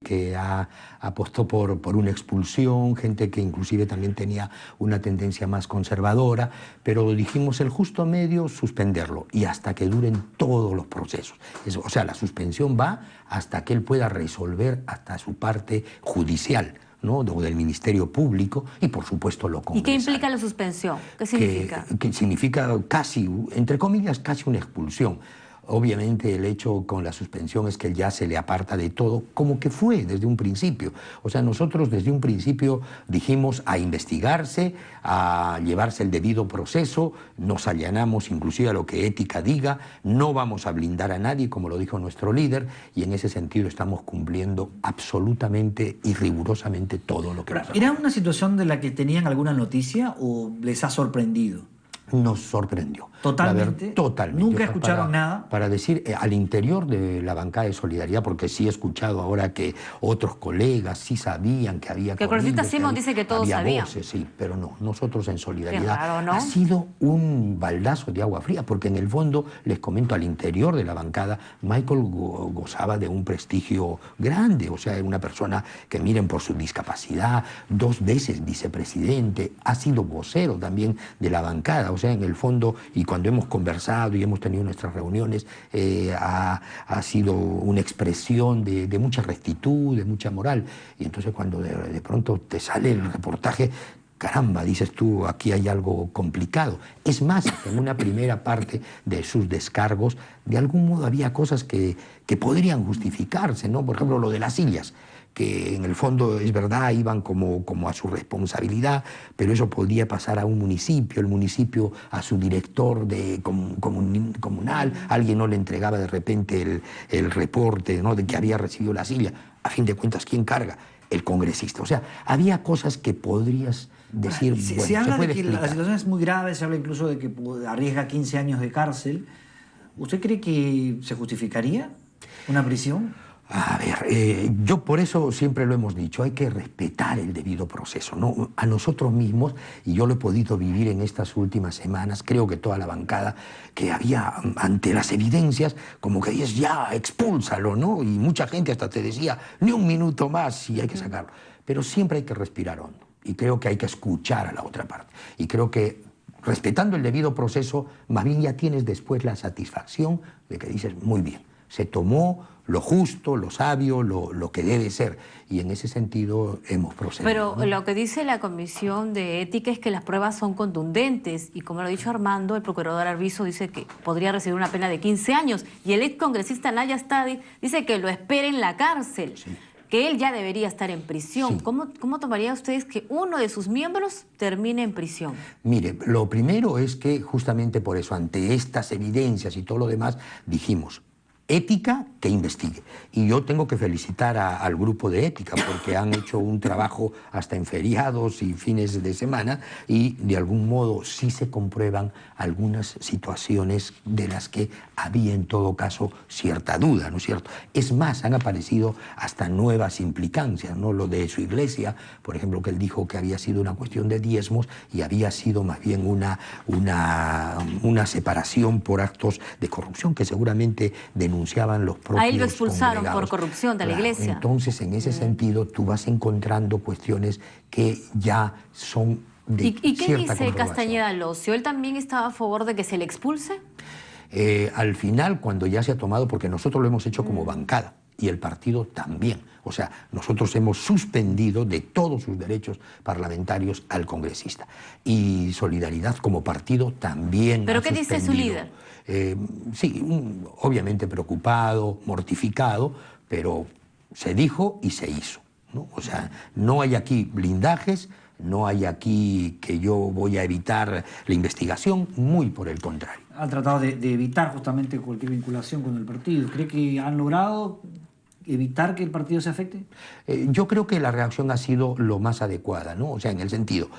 que apostó por una expulsión, gente que inclusive también tenía una tendencia más conservadora, pero dijimos el justo medio, suspenderlo, y hasta que duren todos los procesos. O sea, la suspensión va hasta que él pueda resolver hasta su parte judicial, ¿no? O del Ministerio Público, y por supuesto lo congresal. ¿Y qué implica la suspensión? ¿Qué significa? Que significa casi, entre comillas, casi una expulsión. Obviamente el hecho con la suspensión es que él ya se le aparta de todo, como que fue desde un principio. O sea, nosotros desde un principio dijimos a investigarse, a llevarse el debido proceso, nos allanamos inclusive a lo que ética diga, no vamos a blindar a nadie, como lo dijo nuestro líder, y en ese sentido estamos cumpliendo absolutamente y rigurosamente todo lo que nos ¿Era una situación de la que tenían alguna noticia o les ha sorprendido? Nos sorprendió. ¿Totalmente? Totalmente. ¿Nunca escucharon nada? Para decir, al interior de la bancada de Solidaridad, porque sí he escuchado ahora que otros colegas sí sabían que había... Que Congresista Simón dice que todos sabían. Voces, sí, pero no. Nosotros en Solidaridad... Qué raro, ¿no? Ha sido un baldazo de agua fría, porque en el fondo, les comento, al interior de la bancada, Michael gozaba de un prestigio grande, o sea, era una persona que, miren, por su discapacidad, 2 veces vicepresidente, ha sido vocero también de la bancada. O sea, en el fondo, y cuando hemos conversado y hemos tenido nuestras reuniones, ha sido una expresión de mucha rectitud, de mucha moral. Y entonces cuando de pronto te sale el reportaje, caramba, dices tú, aquí hay algo complicado. Es más, en una primera parte de sus descargos, de algún modo había cosas que podrían justificarse, ¿no? Por ejemplo, lo de las sillas, que en el fondo es verdad, iban como a su responsabilidad, pero eso podía pasar a un municipio, el municipio a su director comunal, alguien no le entregaba de repente el reporte, ¿no?, de que había recibido la silla. A fin de cuentas, ¿quién carga? El congresista. O sea, había cosas que podrías decir... Se habla de que la situación es muy grave, se habla incluso de que arriesga 15 años de cárcel. ¿Usted cree que se justificaría una prisión? A ver, yo por eso siempre lo hemos dicho, hay que respetar el debido proceso, ¿no? A nosotros mismos, y yo lo he podido vivir en estas últimas semanas, creo que toda la bancada, que había ante las evidencias, como que es ya, expúlsalo, ¿no? Y mucha gente hasta te decía, ni un minuto más y hay que sacarlo. Pero siempre hay que respirar hondo, y creo que hay que escuchar a la otra parte. Y creo que respetando el debido proceso, más bien ya tienes después la satisfacción de que dices, muy bien, se tomó lo justo, lo sabio, lo que debe ser. Y en ese sentido hemos procedido. Pero ¿no? Lo que dice la Comisión de Ética es que las pruebas son contundentes. Y como lo ha dicho Armando, el procurador Arvizo dice que podría recibir una pena de 15 años. Y el ex congresista Naya Stadi dice que lo espera en la cárcel. Sí. Que él ya debería estar en prisión. Sí. ¿Cómo tomaría ustedes que uno de sus miembros termine en prisión? Mire, lo primero es que justamente por eso, ante estas evidencias y todo lo demás, dijimos, ética que investigue. Y yo tengo que felicitar al grupo de ética porque han hecho un trabajo hasta en feriados y fines de semana y de algún modo sí se comprueban algunas situaciones de las que había en todo caso cierta duda, ¿no es cierto? Es más, han aparecido hasta nuevas implicancias, ¿no? Lo de su iglesia, por ejemplo, que él dijo que había sido una cuestión de diezmos y había sido más bien una separación por actos de corrupción que seguramente denunciaban los propios. A él lo expulsaron por corrupción de la iglesia. Entonces, en ese sentido, tú vas encontrando cuestiones que ya son de ¿Y qué dice comprobación. Castañeda Locio? ¿Él también estaba a favor de que se le expulse? Al final, cuando ya se ha tomado, porque nosotros lo hemos hecho como bancada, y el partido también. O sea, nosotros hemos suspendido de todos sus derechos parlamentarios al congresista. Y Solidaridad como partido también. ¿Pero qué dice su líder? Sí, obviamente preocupado, mortificado, pero se dijo y se hizo, ¿no? O sea, no hay aquí blindajes, no hay aquí que yo voy a evitar la investigación, muy por el contrario. Han tratado de evitar justamente cualquier vinculación con el partido. ¿Cree que han logrado evitar que el partido se afecte? Yo creo que la reacción ha sido lo más adecuada, ¿no? O sea, en el sentido,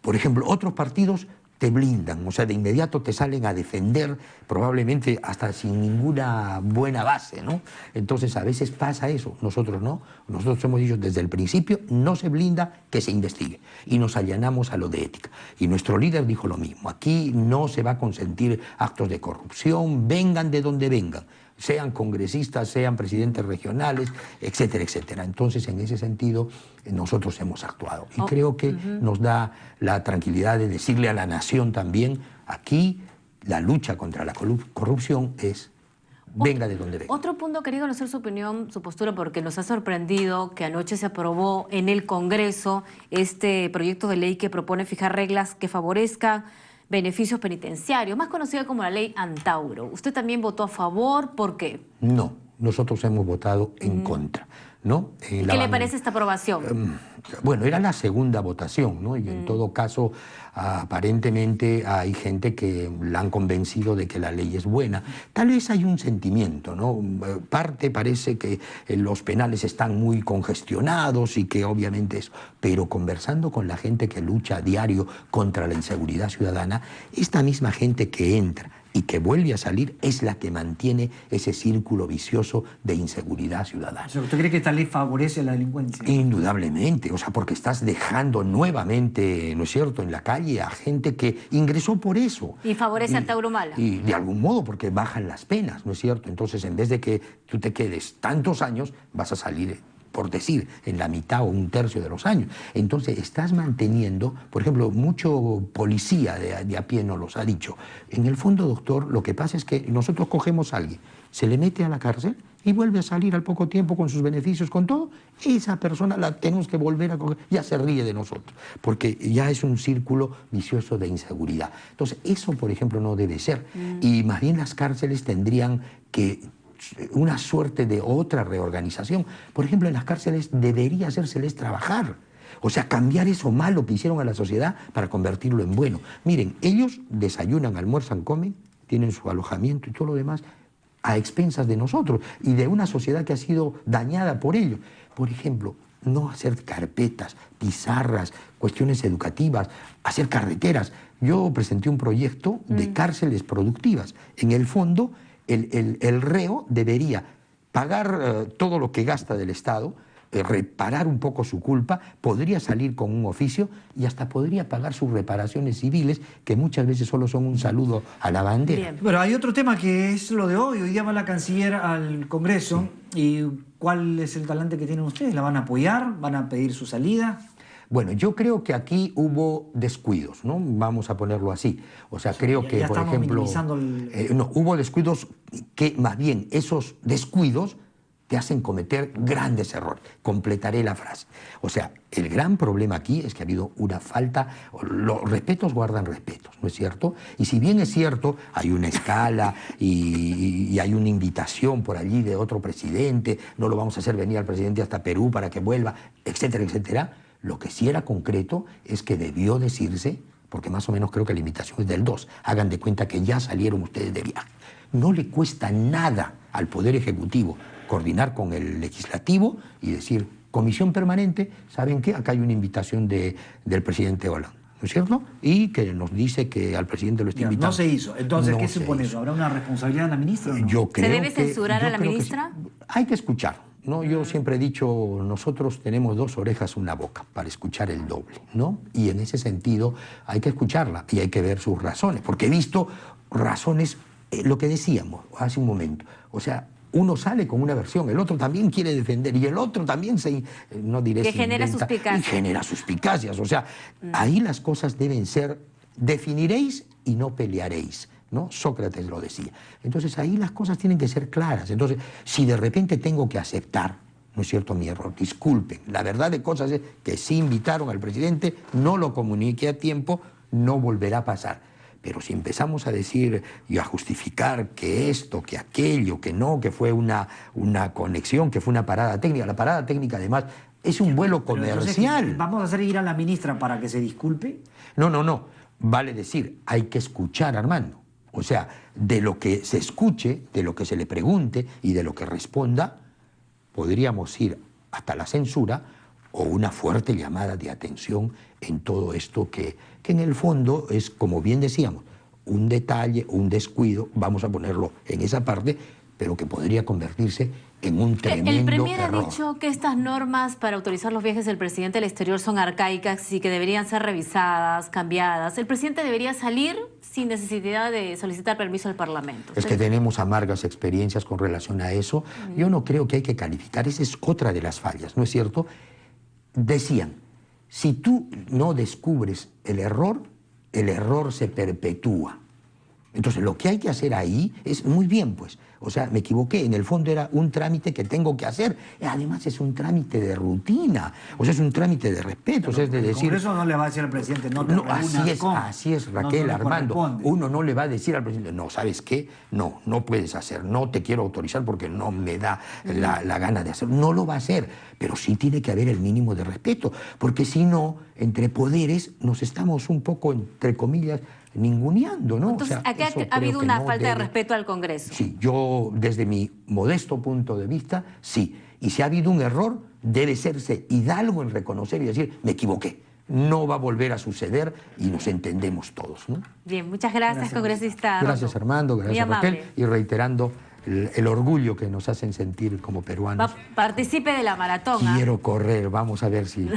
por ejemplo, otros partidos te blindan, o sea, de inmediato te salen a defender, probablemente hasta sin ninguna buena base, ¿no? Entonces, a veces pasa eso, nosotros no. Nosotros hemos dicho desde el principio, no se blinda, que se investigue. Y nos allanamos a lo de ética. Y nuestro líder dijo lo mismo, aquí no se va a consentir actos de corrupción, vengan de donde vengan. sean congresistas, sean presidentes regionales, etcétera, etcétera. Entonces, en ese sentido, nosotros hemos actuado. Y creo que nos da la tranquilidad de decirle a la nación también, aquí la lucha contra la corrupción es venga de donde venga. Otro punto, quería conocer su opinión, su postura, porque nos ha sorprendido que anoche se aprobó en el Congreso este proyecto de ley que propone fijar reglas que favorezcan beneficios penitenciarios, más conocida como la ley Antauro. ¿Usted también votó a favor? ¿Por qué? No, nosotros hemos votado en contra, ¿no? ¿Y qué le parece esta aprobación? Bueno, era la segunda votación, ¿no? Y en todo caso, aparentemente hay gente que la han convencido de que la ley es buena. Tal vez hay un sentimiento, ¿no? Parte parece que los penales están muy congestionados y que obviamente eso. Pero conversando con la gente que lucha a diario contra la inseguridad ciudadana, esta misma gente que entra y que vuelve a salir es la que mantiene ese círculo vicioso de inseguridad ciudadana. O sea, ¿usted cree que esta ley favorece la delincuencia? Indudablemente, o sea, porque estás dejando nuevamente, ¿no es cierto?, en la calle a gente que ingresó por eso. Y favorece a Antauro Mala. Y de algún modo, porque bajan las penas, ¿no es cierto? Entonces, en vez de que tú te quedes tantos años, vas a salir, por decir, en la mitad o un tercio de los años. Entonces, estás manteniendo, por ejemplo, mucho policía de a pie nos los ha dicho. En el fondo, doctor, lo que pasa es que nosotros cogemos a alguien, se le mete a la cárcel y vuelve a salir al poco tiempo con sus beneficios, con todo. Esa persona la tenemos que volver a coger, ya se ríe de nosotros, porque ya es un círculo vicioso de inseguridad. Entonces, eso, por ejemplo, no debe ser. Y más bien las cárceles tendrían que una suerte de otra reorganización. Por ejemplo, en las cárceles debería hacérseles trabajar. O sea, cambiar eso malo que hicieron a la sociedad para convertirlo en bueno. Miren, ellos desayunan, almuerzan, comen, tienen su alojamiento y todo lo demás a expensas de nosotros y de una sociedad que ha sido dañada por ello. Por ejemplo, no hacer carpetas, pizarras, cuestiones educativas, hacer carreteras. Yo presenté un proyecto de cárceles productivas. En el fondo, el reo debería pagar todo lo que gasta del Estado, reparar un poco su culpa, podría salir con un oficio y hasta podría pagar sus reparaciones civiles, que muchas veces solo son un saludo a la bandera. Bien. Pero hay otro tema que es lo de hoy. Hoy día va la canciller al Congreso. ¿Y cuál es el talante que tienen ustedes? ¿La van a apoyar? ¿Van a pedir su salida? Bueno, yo creo que aquí hubo descuidos, ¿no? Vamos a ponerlo así. O sea, creo que, por ejemplo, no, hubo descuidos que, más bien, esos descuidos te hacen cometer grandes errores. Completaré la frase. O sea, el gran problema aquí es que ha habido una falta, los respetos guardan respetos, ¿no es cierto? Y si bien es cierto, hay una escala y hay una invitación por allí de otro presidente, no lo vamos a hacer venir al presidente hasta Perú para que vuelva, etcétera, etcétera. Lo que sí era concreto es que debió decirse, porque más o menos creo que la invitación es del 2, hagan de cuenta que ya salieron ustedes de viaje. No le cuesta nada al Poder Ejecutivo coordinar con el Legislativo y decir, comisión permanente, ¿saben qué? Acá hay una invitación del presidente Hollande, ¿no es cierto? Y que nos dice que al presidente lo está invitando. No se hizo. Entonces, no ¿qué supone eso? ¿Habrá una responsabilidad de la ministra o no? Yo creo ¿Se debe censurar a la ministra? Sí. Hay que escuchar. ¿No? Yo siempre he dicho, nosotros tenemos 2 orejas, una boca, para escuchar el doble, ¿no? Y en ese sentido hay que escucharla y hay que ver sus razones, porque he visto razones, lo que decíamos hace un momento, o sea, uno sale con una versión, el otro también quiere defender y el otro también no diré que genera suspicacias. Y genera suspicacias, o sea, ahí las cosas deben ser, definiréis y no pelearéis, ¿no? Sócrates lo decía. Entonces ahí las cosas tienen que ser claras. Entonces, si de repente tengo que aceptar, ¿no es cierto?, mi error, disculpen, la verdad de cosas es que sí invitaron al presidente, no lo comuniqué a tiempo, no volverá a pasar. Pero si empezamos a decir y a justificar que esto, que aquello, que no, que fue una conexión, que fue una parada técnica, la parada técnica además es un vuelo comercial. Entonces, ¿vamos a hacer ir a la ministra para que se disculpe? No. Vale decir, hay que escuchar, Armando. O sea, de lo que se escuche, de lo que se le pregunte y de lo que responda, podríamos ir hasta la censura o una fuerte llamada de atención en todo esto que en el fondo es, como bien decíamos, un detalle, un descuido, vamos a ponerlo en esa parte, pero que podría convertirse en un tremendo El Premier error. ha dicho que estas normas para autorizar los viajes del presidente al exterior son arcaicas y que deberían ser revisadas, cambiadas. El presidente debería salir sin necesidad de solicitar permiso al Parlamento. Es que tenemos amargas experiencias con relación a eso. Yo no creo que hay que calificar, esa es otra de las fallas, ¿no es cierto? Decían, si tú no descubres el error se perpetúa. Entonces, lo que hay que hacer ahí es, muy bien, pues, o sea, me equivoqué, en el fondo era un trámite que tengo que hacer, además es un trámite de rutina, o sea, es un trámite de respeto, o sea, es de El decir... Congreso no le va a decir al presidente, no te reúnas con. Así es, Raquel, no le Armando, corresponde. uno no le va a decir al presidente, no, ¿sabes qué? No puedes hacer, no te quiero autorizar porque no me da la gana de hacer, no lo va a hacer, pero sí tiene que haber el mínimo de respeto, porque si no, entre poderes nos estamos un poco, entre comillas, ninguneando, ¿no? Entonces, o sea, aquí eso ha habido creo que una no falta de debe... respeto al Congreso. Sí, yo desde mi modesto punto de vista, sí. Y si ha habido un error, debe serse hidalgo en reconocer y decir, me equivoqué. No va a volver a suceder y nos entendemos todos, ¿no? Bien, muchas gracias, congresista. Gracias, Armando, gracias, Muy Raquel. amable. Y reiterando el orgullo que nos hacen sentir como peruanos. Participe de la maratón. ¿Ah? Quiero correr, vamos a ver si...